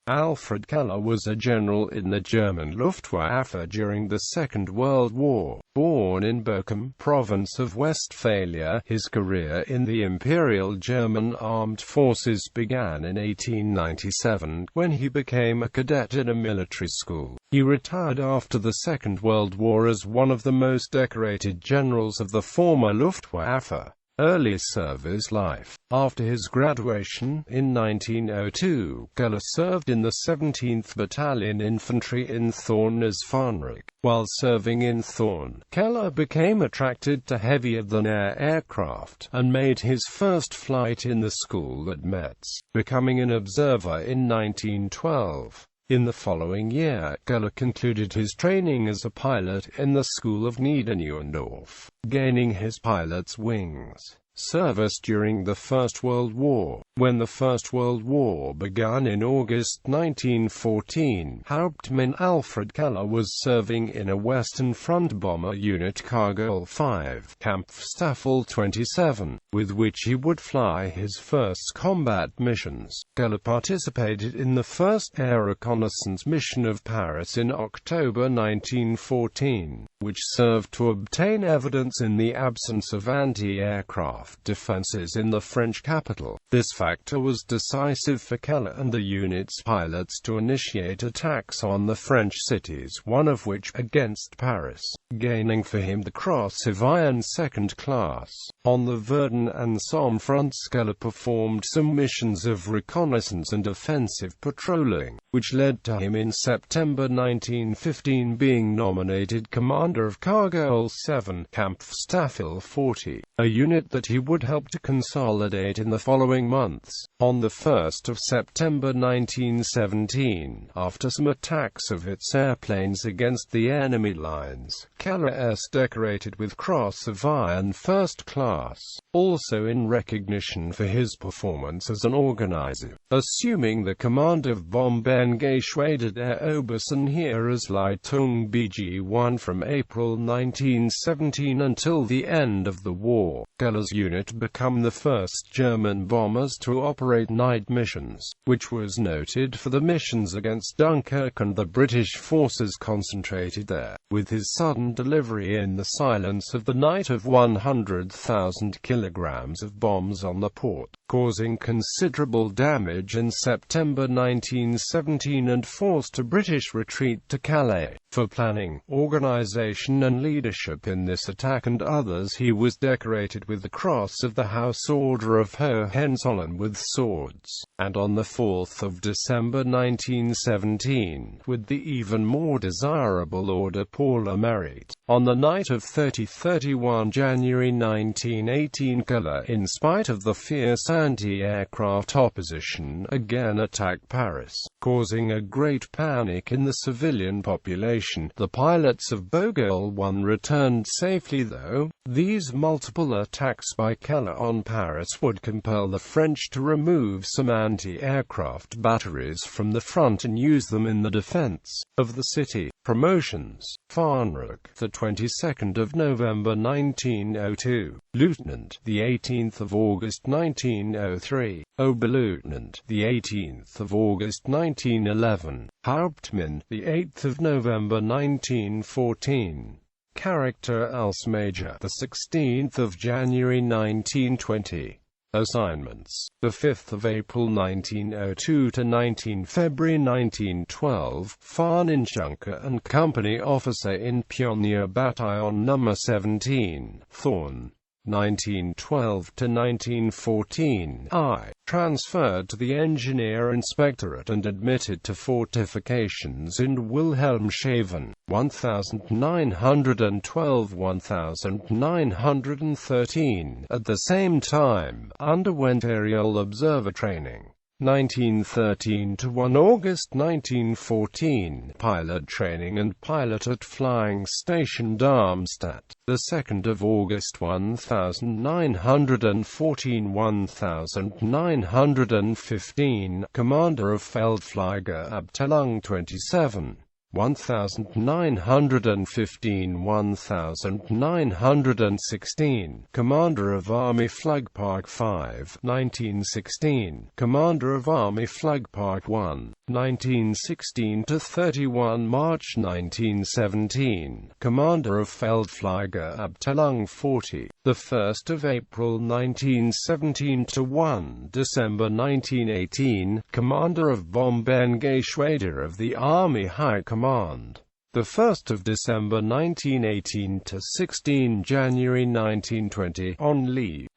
Alfred Keller was a general in the German Luftwaffe during the Second World War. Born in Bochum, province of Westphalia, his career in the Imperial German Armed Forces began in 1897, when he became a cadet in a military school. He retired after the Second World War as one of the most decorated generals of the former Luftwaffe. Early service life. After his graduation, in 1902, Keller served in the 17th Battalion Infantry in Thorn as Fähnrich. While serving in Thorn, Keller became attracted to heavier-than-air aircraft, and made his first flight in the school at Metz, becoming an observer in 1912. In the following year, Keller concluded his training as a pilot in the School of Niederneuendorf, gaining his pilot's wings. Service during the First World War. When the First World War began in August 1914, Hauptmann Alfred Keller was serving in a Western Front bomber unit Cargill 5, Kampfstaffel 27, with which he would fly his first combat missions. Keller participated in the first air reconnaissance mission of Paris in October 1914, which served to obtain evidence in the absence of anti-aircraft defenses in the French capital. This factor was decisive for Keller and the unit's pilots to initiate attacks on the French cities, one of which, against Paris, gaining for him the Cross of Iron Second Class. On the Verdun and Somme fronts, Keller performed some missions of reconnaissance and offensive patrolling, which led to him in September 1915 being nominated commander of Cargill 7, Kampfstaffel 40, a unit that he would help to consolidate in the following months. On the 1st of September 1917, after some attacks of its airplanes against the enemy lines, Keller was decorated with Cross of Iron First Class, also in recognition for his performance as an organizer, assuming the command of Bombengeschwader der Obersten Heeresleitung BG-1 from April 1917 until the end of the war. Keller's unit became the first German bombers to operate night missions, which was noted for the missions against Dunkirk and the British forces concentrated there. With his sudden delivery in the silence of the night of 100,000 kilograms of bombs on the port, causing considerable damage in September 1917 and forced a British retreat to Calais. For planning, organization and leadership in this attack and others, he was decorated with the Cross of the House Order of Hohenzollern with swords, and on the 4th of December 1917, with the even more desirable Order pour le Mérite. On the night of 30-31 January 1918, Keller, in spite of the fierce anti-aircraft opposition, again attacked Paris, causing a great panic in the civilian population. The pilots of Bochum 1 returned safely, though. These multiple attacks by Keller on Paris would compel the French to remove some anti-aircraft batteries from the front and use them in the defense of the city. Promotions. Fähnrich, the 22nd of November 1902. Lieutenant, the 18th of August 1903. Oberleutnant, the 18th of August 1911. Hauptmann, the 8th of November 1914. Character als Major, the 16th of January 1920. Assignments: the 5th of April 1902 to 19 February 1912, Fahnenschanker and Company Officer in Pionier Bataillon No. 17, Thorn. 1912 to 1914, transferred to the Engineer Inspectorate and admitted to fortifications in Wilhelmshaven, 1912-1913. At the same time, underwent aerial observer training. 1913 to 1 August 1914, pilot training and pilot at Flying Station Darmstadt. The 2nd of August 1914-1915, commander of Feldflieger Abteilung 27. 1915 – 1916, Commander of Army Flag Park 5, 1916, Commander of Army Flag Park 1, 1916 to 31 March 1917, Commander of Feldflieger Abteilung 40, the 1st of April 1917 to 1 December 1918, Commander of Bombengeschwader of the Army High Command, the 1st of December 1918 to 16 January 1920, on leave.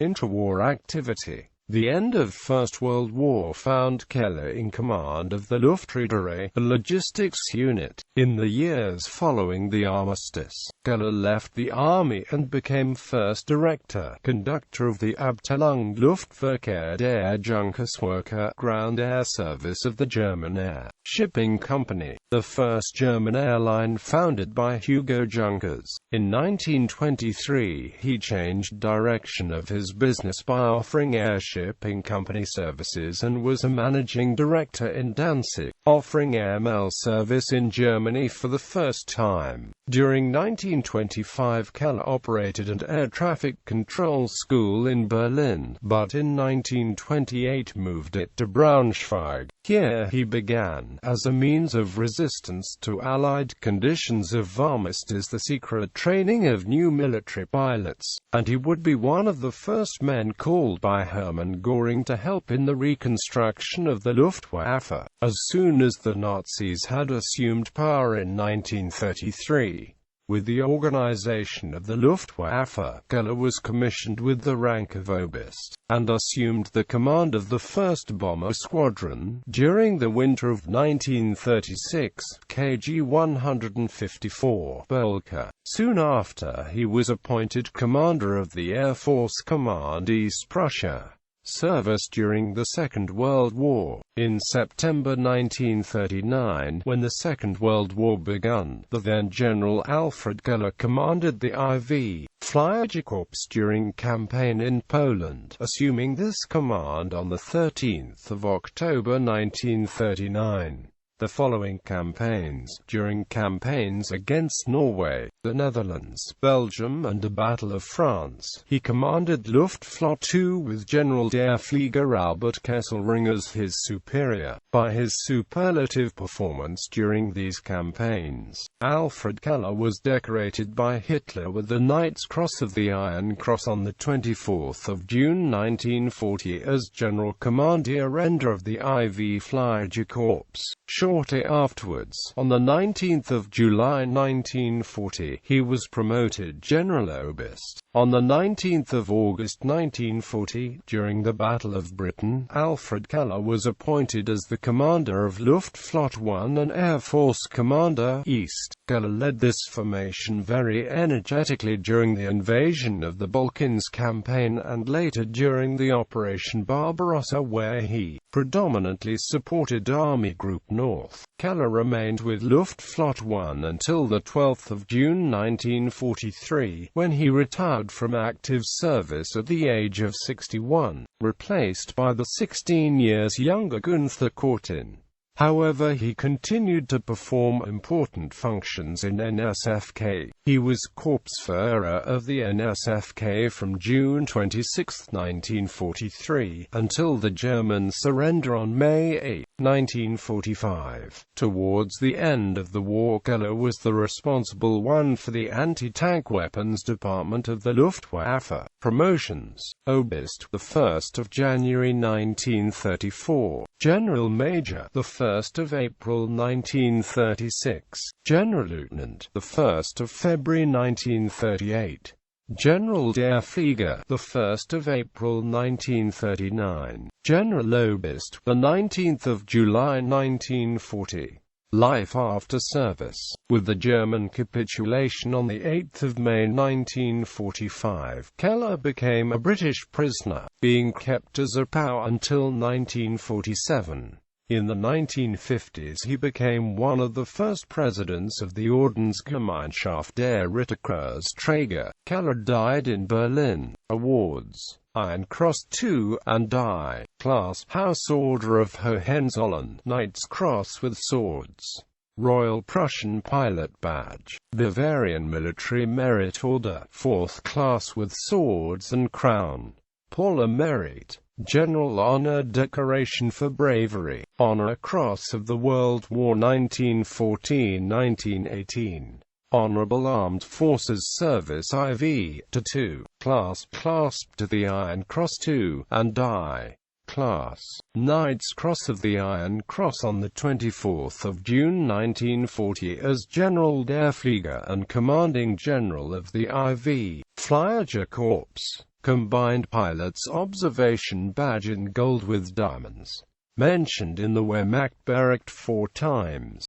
Interwar activity. The end of First World War found Keller in command of the Luftreederei, a logistics unit. In the years following the armistice, Keller left the army and became first director, conductor of the Abteilung Luftverkehr der Junkerswerke, ground air service of the German Air Shipping Company, the first German airline founded by Hugo Junkers. In 1923, he changed direction of his business by offering air shipping company services and was a managing director in Danzig, offering airmail service in Germany for the first time. During 1925, Keller operated an air traffic control school in Berlin, but in 1928 moved it to Braunschweig. Here he began, as a means of resistance to Allied conditions of armistice, the secret training of new military pilots, and he would be one of the first men called by Hermann Göring to help in the reconstruction of the Luftwaffe, as soon as the Nazis had assumed power in 1933. With the organization of the Luftwaffe, Keller was commissioned with the rank of Oberst, and assumed the command of the 1st Bomber Squadron. During the winter of 1936, KG 154, Boelke. Soon after, he was appointed commander of the Air Force Command East Prussia. Service during the Second World War. In September 1939, when the Second World War began, the then General Alfred Keller commanded the IV Fliegerkorps during campaign in Poland, assuming this command on 13 October 1939. The following campaigns. During campaigns against Norway, the Netherlands, Belgium and the Battle of France, he commanded Luftflotte II with General der Flieger Albert Kesselring as his superior. By his superlative performance during these campaigns, Alfred Keller was decorated by Hitler with the Knight's Cross of the Iron Cross on 24 June 1940 as General Kommandierender of the IV Fliegerkorps. Shortly afterwards, on 19 July 1940, he was promoted General Oberst. On 19 August 1940, during the Battle of Britain, Alfred Keller was appointed as the commander of Luftflotte I and Air Force Commander East. Keller led this formation very energetically during the invasion of the Balkans campaign and later during the Operation Barbarossa, where he predominantly supported Army Group North. Keller remained with Luftflotte I until 12 June 1943, when he retired from active service at the age of 61, replaced by the 16 years younger Günther Kortin. However, he continued to perform important functions in NSFK. He was Korpsführer of the NSFK from June 26, 1943, until the German surrender on May 8, 1945. Towards the end of the war, Keller was the responsible one for the anti-tank weapons department of the Luftwaffe. Promotions. Oberst, the 1st of January 1934. General Major, the 1st of April 1936. General Lieutenant, the 1st of February 1938. General der Flieger, the 1st of April 1939. General Oberst, the 19th of July 1940. Life after service. With the German capitulation on 8 May 1945, Keller became a British prisoner, being kept as a POW until 1947. In the 1950s he became one of the first presidents of the Ordensgemeinschaft der Ritterkreuzträger. Keller died in Berlin. Awards. Iron Cross II and I Class House Order of Hohenzollern, Knight's Cross with Swords. Royal Prussian Pilot Badge, Bavarian Military Merit Order, 4th class with swords and crown, Paula Merit, General Honor Decoration for Bravery, Honor Cross of the World War 1914-1918, Honorable Armed Forces Service IV, to 2, clasped to the Iron Cross 2, and I. Class, Knight's Cross of the Iron Cross on 24 June 1940 as General der Flieger and Commanding General of the IV. Flieger Corps, Combined Pilots Observation Badge in gold with diamonds. Mentioned in the Wehrmacht Barrackt 4 times.